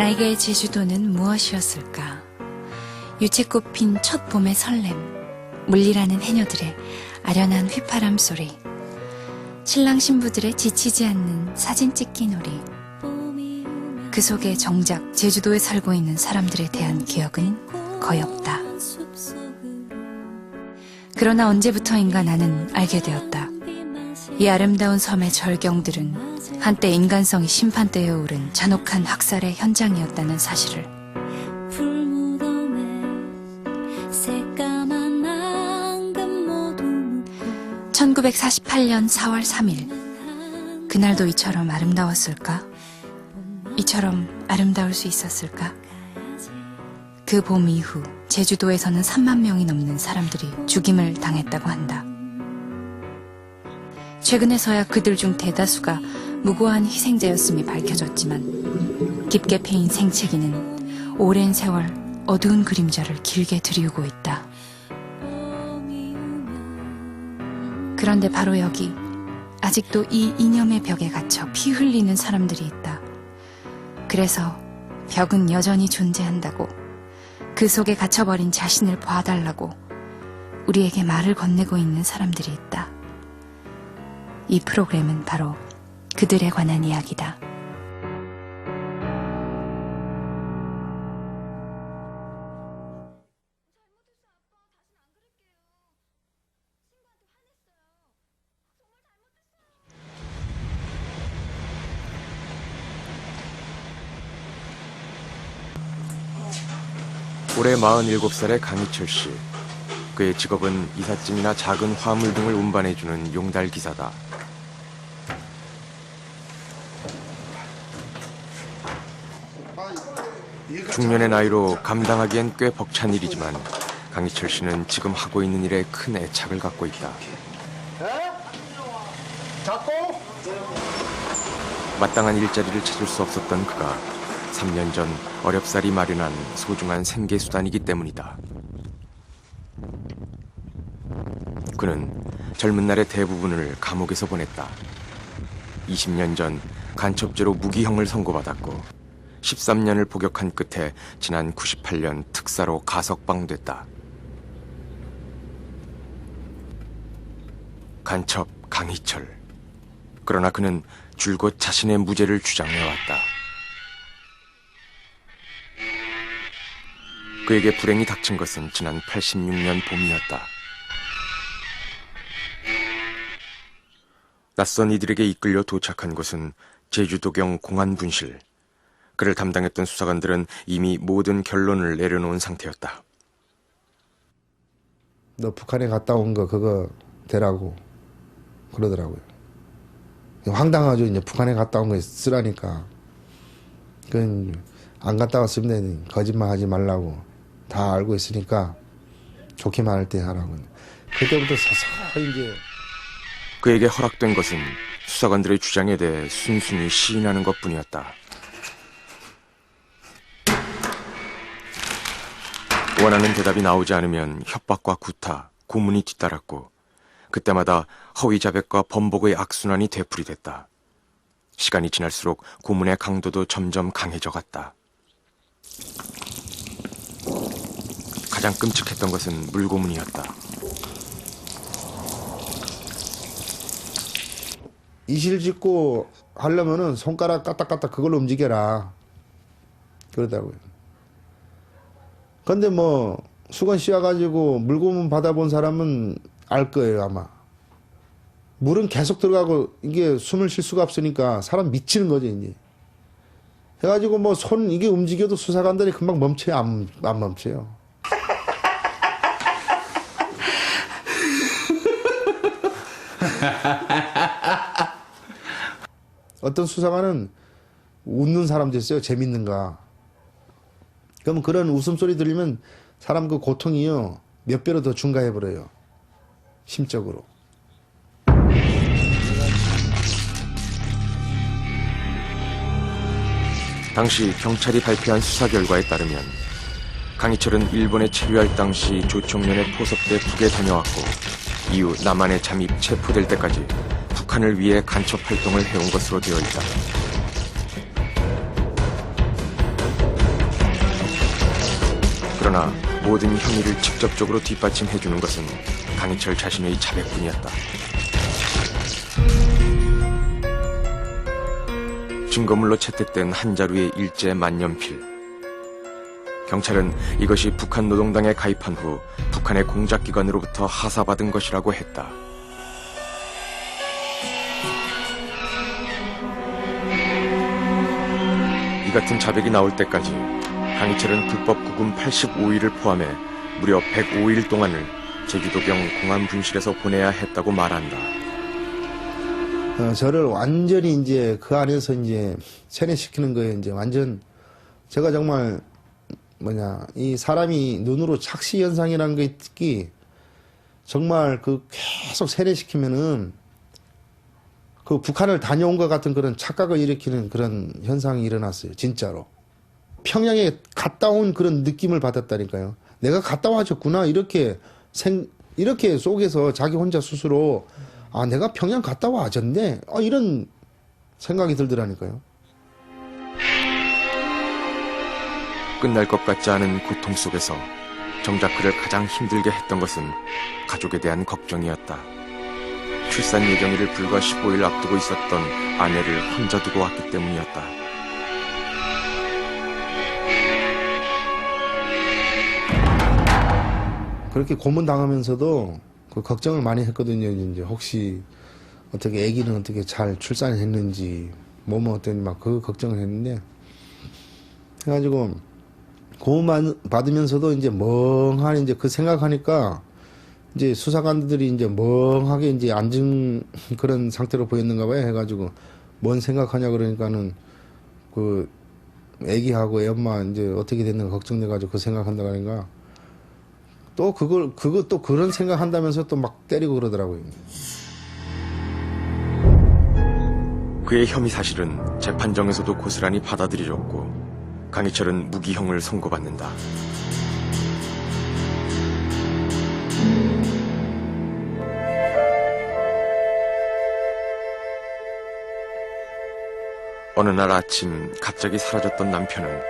나에게 제주도는 무엇이었을까? 유채꽃 핀 첫 봄의 설렘, 물리라는 해녀들의 아련한 휘파람 소리, 신랑 신부들의 지치지 않는 사진 찍기 놀이, 그 속에 정작 제주도에 살고 있는 사람들에 대한 기억은 거의 없다. 그러나 언제부터인가 나는 알게 되었다. 이 아름다운 섬의 절경들은 한때 인간성이 심판대에 오른 잔혹한 학살의 현장이었다는 사실을. 1948년 4월 3일, 그날도 이처럼 아름다웠을까? 이처럼 아름다울 수 있었을까? 그 봄 이후 제주도에서는 3만 명이 넘는 사람들이 죽임을 당했다고 한다. 최근에서야 그들 중 대다수가 무고한 희생자였음이 밝혀졌지만 깊게 패인 생채기는 오랜 세월 어두운 그림자를 길게 들이우고 있다. 그런데 바로 여기 아직도 이 이념의 벽에 갇혀 피 흘리는 사람들이 있다. 그래서 벽은 여전히 존재한다고, 그 속에 갇혀버린 자신을 봐달라고 우리에게 말을 건네고 있는 사람들이 있다. 이 프로그램은 바로 그들에 관한 이야기다. 올해 47살의 강희철 씨. 그의 직업은 이삿짐이나 작은 화물 등을 운반해주는 용달 기사다. 중년의 나이로 감당하기엔 꽤 벅찬 일이지만 강희철 씨는 지금 하고 있는 일에 큰 애착을 갖고 있다. 마땅한 일자리를 찾을 수 없었던 그가 3년 전 어렵사리 마련한 소중한 생계수단이기 때문이다. 그는 젊은 날의 대부분을 감옥에서 보냈다. 20년 전 간첩죄로 무기형을 선고받았고 13년을 복역한 끝에 지난 98년 특사로 가석방됐다. 간첩 강희철. 그러나 그는 줄곧 자신의 무죄를 주장해왔다. 그에게 불행이 닥친 것은 지난 86년 봄이었다. 낯선 이들에게 이끌려 도착한 곳은 제주도경 공안분실. 그를 담당했던 수사관들은 이미 모든 결론을 내려놓은 상태였다. 너 북한에 갔다 온 거 그거 대라고 그러더라고요. 황당하죠. 이제 북한에 갔다 온 거 쓰라니까. 그건 안 갔다 왔으면 거짓말 하지 말라고 다 알고 있으니까 좋게만 할 때 하라고. 그때부터 서서히 이제. 그에게 허락된 것은 수사관들의 주장에 대해 순순히 시인하는 것뿐이었다. 원하는 대답이 나오지 않으면 협박과 구타, 고문이 뒤따랐고 그때마다 허위 자백과 번복의 악순환이 되풀이됐다. 시간이 지날수록 고문의 강도도 점점 강해져 갔다. 가장 끔찍했던 것은 물고문이었다. 이실 짓고 하려면은 손가락 까딱까딱 그걸로 움직여라 그러더라고요. 근데 뭐 수건 씌워가지고 물고문 받아본 사람은 알 거예요. 아마 물은 계속 들어가고 이게 숨을 쉴 수가 없으니까 사람 미치는 거죠. 이제 해가지고 뭐 손 이게 움직여도 수사관들이 금방 멈춰요. 안 멈춰요. 어떤 수사관은 웃는 사람도 있어요. 재밌는가. 그러면 그런 웃음소리 들리면 사람 그 고통이요 몇 배로 더 증가해버려요. 심적으로. 당시 경찰이 발표한 수사 결과에 따르면 강희철은 일본에 체류할 당시 조총련의 포섭대 북에 다녀왔고 이후 남한에 잠입 체포될 때까지 북한을 위해 간첩 활동을 해온 것으로 되어 있다. 그러나 모든 형의를 직접적으로 뒷받침해주는 것은 강희철 자신의 자백뿐이었다. 증거물로 채택된 한 자루의 일제 만년필. 경찰은 이것이 북한 노동당에 가입한 후 북한의 공작기관으로부터 하사받은 것이라고 했다. 이 같은 자백이 나올 때까지 강희철은 불법 구금 85일을 포함해 무려 105일 동안을 제주도경 공안 분실에서 보내야 했다고 말한다. 저를 완전히 이제 그 안에서 이제 세뇌시키는 거에 이제 완전 제가 정말 이 사람이 눈으로 착시 현상이라는 게 특히 정말 그 계속 세뇌시키면은 그 북한을 다녀온 것 같은 그런 착각을 일으키는 그런 현상이 일어났어요. 진짜로. 평양에 갔다 온 그런 느낌을 받았다니까요. 내가 갔다 와줬구나. 이렇게 속에서 자기 혼자 스스로 아, 내가 평양 갔다 와줬네. 이런 생각이 들더라니까요. 끝날 것 같지 않은 고통 속에서 정작 그를 가장 힘들게 했던 것은 가족에 대한 걱정이었다. 출산 예정일을 불과 15일 앞두고 있었던 아내를 혼자 두고 왔기 때문이었다. 그렇게 고문당하면서도 그 걱정을 많이 했거든요. 이제 혹시 어떻게 아기는 어떻게 잘 출산했는지 어떠니 막 그 걱정을 했는데 해가지고 고문 받으면서도 이제 멍하니 이제 그 생각하니까 이제 수사관들이 이제 멍하게 이제 앉은 그런 상태로 보였는가 봐요. 해가지고 뭔 생각하냐 그러니까는 그 아기하고 애 엄마 이제 어떻게 됐는가 걱정돼가지고 그 생각한다 그러니까 또 또 그런 생각한다면서 또 막 때리고 그러더라고요. 그의 혐의 사실은 재판정에서도 고스란히 받아들여졌고 강희철은 무기형을 선고받는다. 어느 날 아침 갑자기 사라졌던 남편은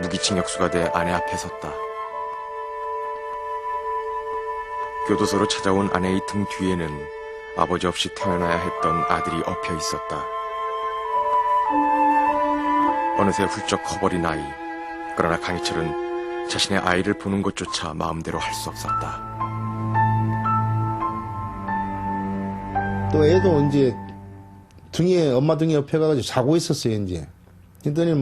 무기징역수가 돼 아내 앞에 섰다. 교도소로 찾아온 아내의 등 뒤에는 아버지 없이 태어나야 했던 아들이 엎여 있었다. 어느새 훌쩍 커버린 아이. 그러나 강희철은 자신의 아이를 보는 것조차 마음대로 할 수 없었다. 또 애도 이제 엄마 등에 옆에 가가지고 자고 있었어요, 이제. 그랬더니